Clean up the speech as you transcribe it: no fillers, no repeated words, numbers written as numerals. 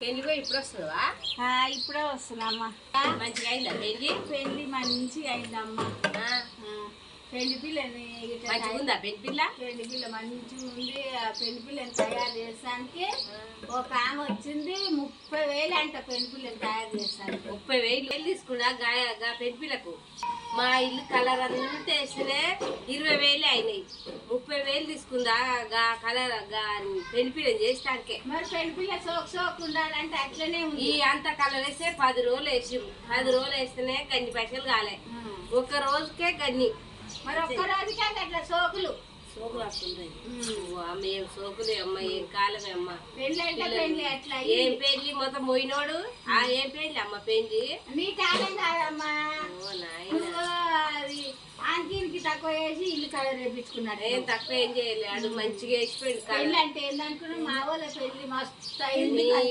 పెళ్లి ఇప్పుడు వస్తుందా? ఇప్పుడే వస్తున్నామ్మా. మంచిగా అయిందా పెళ్లి? పెళ్లి మంచిగా అయిందమ్మా. పెళ్లి పిల్లని మంచిగా ఉందా పెళ్లి పిల్ల? పెళ్లి పిల్ల మంచిగా ఉంది. ఆ పెళ్లి పిల్లని తయారు చేసానికి ఒక ఆమె వచ్చింది 30,000 అంట. పెళ్లి పిల్లని తయారు చేసానికి 30,000 తీసుకున్నా పెళ్లి పిల్లకు. మా ఇల్లు కలర్ అంతా వేస్తేనే 20,000 అయినాయి. 30,000 తీసుకుందా కలర్ పెళ్లి పిల్లని చేస్తానికే. మరి పెళ్లి పిల్ల సోకు ఉండాలంటే అట్లనే ఉంది. ఈ అంత కలర్ వేస్తే 10 రోజులు వేసి 10 రోజులు వేస్తేనే గన్ని పైసలు కాలే. ఒక్క రోజుకే గన్ని. మరి ఒక్క రోజుకే అట్లా సోకులు వస్తున్నాయి. అమ్మ ఏం సోకులు అమ్మ, ఏం కాలమే అమ్మ. పెళ్లి అంటే పెళ్లి అట్లా ఏం పెళ్లి మొత్తం పోయినోడు. ఏం పెళ్లి అమ్మ పెళ్లి? నీ కాలం కాదమ్మా. అది ఆంటీకి తక్కువ వేసి ఇల్లు కలర్ వేపించుకున్నాడు. ఏం తక్కువ ఏం చేయలేదు, మంచిగా వేసిపోయింది. పెళ్లి అంటే ఏందనుకున్నా మా వాళ్ళ పెళ్లి మస్తు అయింది.